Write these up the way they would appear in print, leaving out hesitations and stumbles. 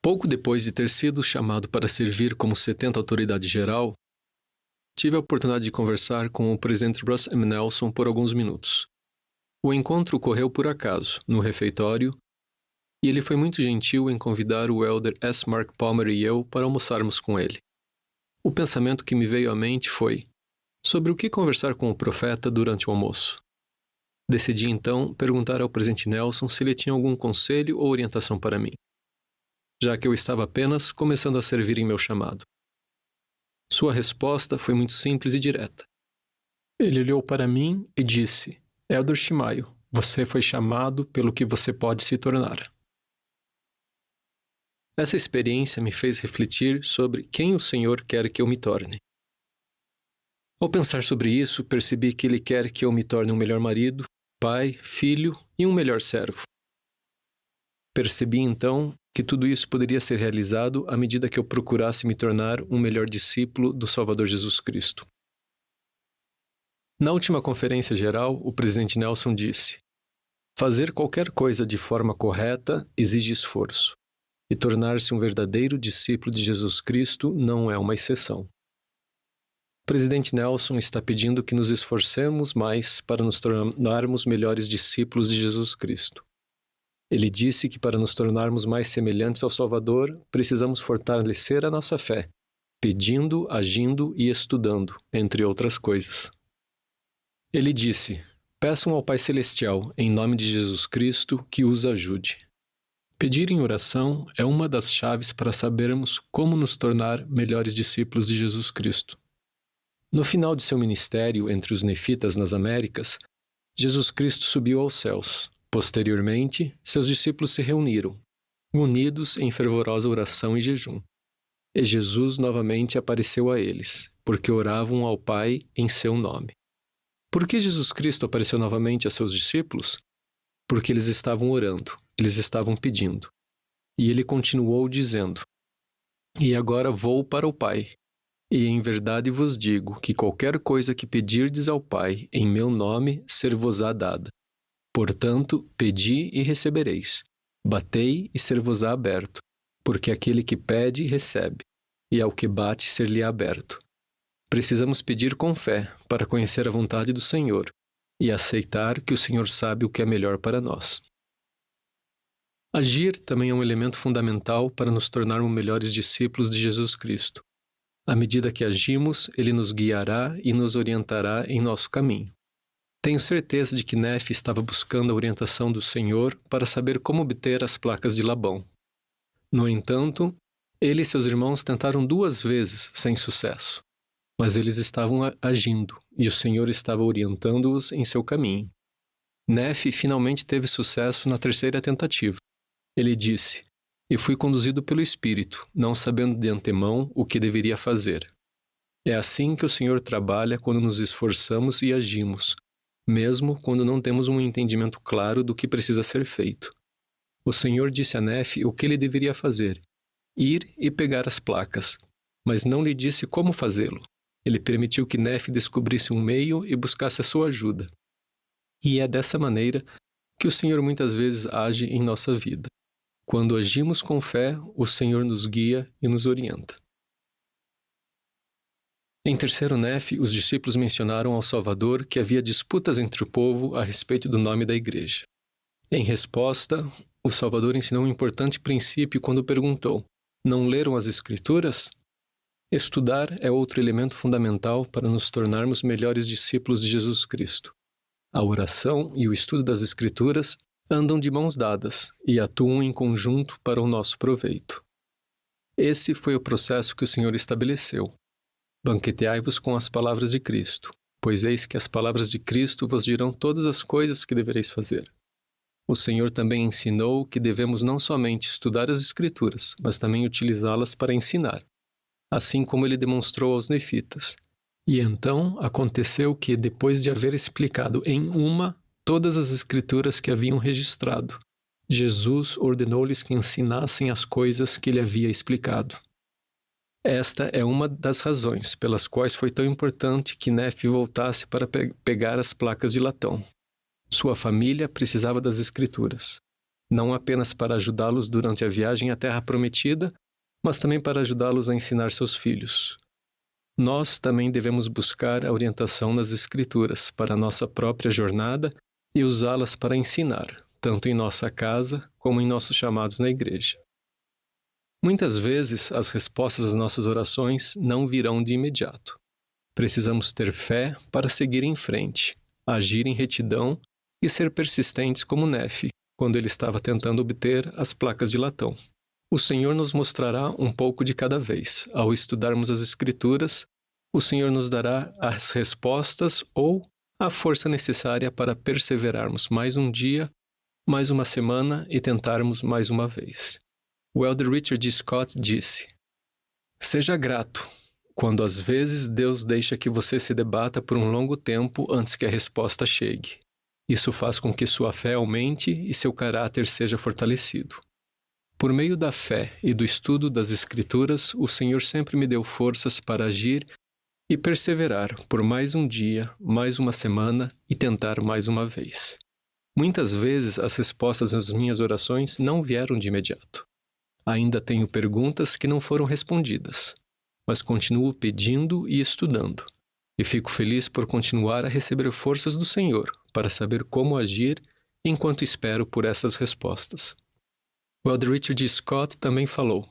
Pouco depois de ter sido chamado para servir como 70ª autoridade geral, tive a oportunidade de conversar com o presidente Russ M. Nelson por alguns minutos. O encontro ocorreu por acaso, no refeitório, e ele foi muito gentil em convidar o elder S. Mark Palmer e eu para almoçarmos com ele. O pensamento que me veio à mente foi: sobre o que conversar com o profeta durante o almoço? Decidi então perguntar ao presidente Nelson se ele tinha algum conselho ou orientação para mim, já que eu estava apenas começando a servir em meu chamado. Sua resposta foi muito simples e direta. Ele olhou para mim e disse: Elder Shimaio, você foi chamado pelo que você pode se tornar. Essa experiência me fez refletir sobre quem o Senhor quer que eu me torne. Ao pensar sobre isso, percebi que Ele quer que eu me torne um melhor marido, pai, filho e um melhor servo. Percebi então que tudo isso poderia ser realizado à medida que eu procurasse me tornar um melhor discípulo do Salvador Jesus Cristo. Na última conferência geral, o presidente Nelson disse: fazer qualquer coisa de forma correta exige esforço, e tornar-se um verdadeiro discípulo de Jesus Cristo não é uma exceção. O presidente Nelson está pedindo que nos esforcemos mais para nos tornarmos melhores discípulos de Jesus Cristo. Ele disse que para nos tornarmos mais semelhantes ao Salvador, precisamos fortalecer a nossa fé, pedindo, agindo e estudando, entre outras coisas. Ele disse: peçam ao Pai Celestial, em nome de Jesus Cristo, que os ajude. Pedir em oração é uma das chaves para sabermos como nos tornar melhores discípulos de Jesus Cristo. No final de seu ministério entre os nefitas nas Américas, Jesus Cristo subiu aos céus. Posteriormente, seus discípulos se reuniram, unidos em fervorosa oração e jejum. E Jesus novamente apareceu a eles, porque oravam ao Pai em seu nome. Por que Jesus Cristo apareceu novamente a seus discípulos? Porque eles estavam orando, eles estavam pedindo. E ele continuou dizendo: e agora vou para o Pai. E em verdade vos digo que qualquer coisa que pedirdes ao Pai em meu nome, ser-vos-á dada. Portanto, pedi e recebereis. Batei e ser-vos-á aberto. Porque aquele que pede, recebe. E ao que bate, ser-lhe aberto. Precisamos pedir com fé para conhecer a vontade do Senhor e aceitar que o Senhor sabe o que é melhor para nós. Agir também é um elemento fundamental para nos tornarmos melhores discípulos de Jesus Cristo. À medida que agimos, Ele nos guiará e nos orientará em nosso caminho. Tenho certeza de que Nefe estava buscando a orientação do Senhor para saber como obter as placas de Labão. No entanto, ele e seus irmãos tentaram 2 vezes sem sucesso. Mas eles estavam agindo, e o Senhor estava orientando-os em seu caminho. Nefe finalmente teve sucesso na 3ª tentativa. Ele disse: e fui conduzido pelo Espírito, não sabendo de antemão o que deveria fazer. É assim que o Senhor trabalha quando nos esforçamos e agimos, mesmo quando não temos um entendimento claro do que precisa ser feito. O Senhor disse a Nefe o que ele deveria fazer: ir e pegar as placas, mas não lhe disse como fazê-lo. Ele permitiu que Nefe descobrisse um meio e buscasse a sua ajuda. E é dessa maneira que o Senhor muitas vezes age em nossa vida. Quando agimos com fé, o Senhor nos guia e nos orienta. Em 3º Nefe, os discípulos mencionaram ao Salvador que havia disputas entre o povo a respeito do nome da igreja. Em resposta, o Salvador ensinou um importante princípio quando perguntou: não leram as Escrituras? Estudar é outro elemento fundamental para nos tornarmos melhores discípulos de Jesus Cristo. A oração e o estudo das Escrituras andam de mãos dadas e atuam em conjunto para o nosso proveito. Esse foi o processo que o Senhor estabeleceu. Banqueteai-vos com as palavras de Cristo, pois eis que as palavras de Cristo vos dirão todas as coisas que devereis fazer. O Senhor também ensinou que devemos não somente estudar as Escrituras, mas também utilizá-las para ensinar, assim como ele demonstrou aos nefitas. E então aconteceu que, depois de haver explicado em todas as Escrituras que haviam registrado, Jesus ordenou-lhes que ensinassem as coisas que ele havia explicado. Esta é uma das razões pelas quais foi tão importante que Nefe voltasse para pegar as placas de latão. Sua família precisava das Escrituras. não apenas para ajudá-los durante a viagem à Terra Prometida, mas também para ajudá-los a ensinar seus filhos. Nós também devemos buscar a orientação nas Escrituras para a nossa própria jornada e usá-las para ensinar, tanto em nossa casa como em nossos chamados na igreja. Muitas vezes, as respostas às nossas orações não virão de imediato. Precisamos ter fé para seguir em frente, agir em retidão e ser persistentes como Nefe, quando ele estava tentando obter as placas de latão. O Senhor nos mostrará um pouco de cada vez. Ao estudarmos as Escrituras, o Senhor nos dará as respostas ou a força necessária para perseverarmos mais um dia, mais uma semana e tentarmos mais uma vez. O elder Richard D. Scott disse: seja grato quando às vezes Deus deixa que você se debata por um longo tempo antes que a resposta chegue. Isso faz com que sua fé aumente e seu caráter seja fortalecido. Por meio da fé e do estudo das Escrituras, o Senhor sempre me deu forças para agir e perseverar por mais um dia, mais uma semana e tentar mais uma vez. Muitas vezes as respostas às minhas orações não vieram de imediato. Ainda tenho perguntas que não foram respondidas, mas continuo pedindo e estudando, e fico feliz por continuar a receber forças do Senhor para saber como agir enquanto espero por essas respostas. O elder Richard D. Scott também falou: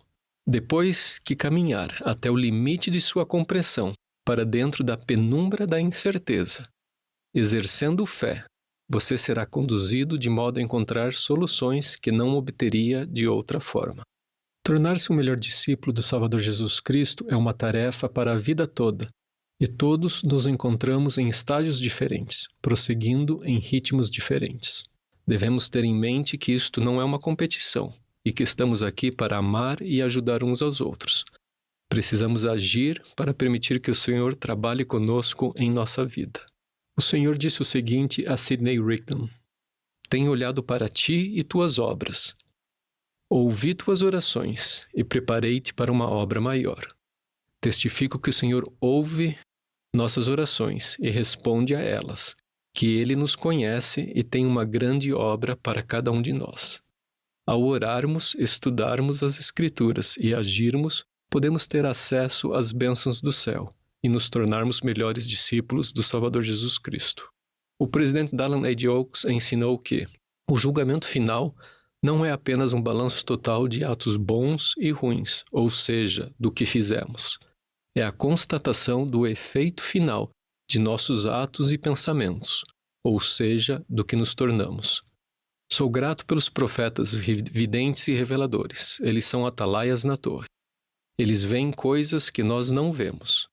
depois que caminhar até o limite de sua compreensão para dentro da penumbra da incerteza, exercendo fé, você será conduzido de modo a encontrar soluções que não obteria de outra forma. Tornar-se um melhor discípulo do Salvador Jesus Cristo é uma tarefa para a vida toda, e todos nos encontramos em estágios diferentes, prosseguindo em ritmos diferentes. Devemos ter em mente que isto não é uma competição e que estamos aqui para amar e ajudar uns aos outros. Precisamos agir para permitir que o Senhor trabalhe conosco em nossa vida. O Senhor disse o seguinte a Sidney Rigdon: tenho olhado para ti e tuas obras. Ouvi tuas orações e preparei-te para uma obra maior. Testifico que o Senhor ouve nossas orações e responde a elas, que Ele nos conhece e tem uma grande obra para cada um de nós. Ao orarmos, estudarmos as Escrituras e agirmos, podemos ter acesso às bênçãos do céu e nos tornarmos melhores discípulos do Salvador Jesus Cristo. O presidente Dallin H. Oaks ensinou que o julgamento final não é apenas um balanço total de atos bons e ruins, ou seja, do que fizemos. É a constatação do efeito final de nossos atos e pensamentos, ou seja, do que nos tornamos. Sou grato pelos profetas videntes e reveladores. Eles são atalaias na torre. Eles veem coisas que nós não vemos.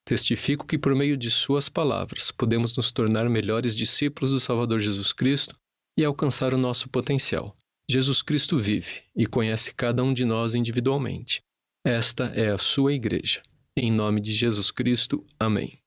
Testifico que por meio de suas palavras podemos nos tornar melhores discípulos do Salvador Jesus Cristo e alcançar o nosso potencial. Jesus Cristo vive e conhece cada um de nós individualmente. Esta é a sua igreja. Em nome de Jesus Cristo. Amém.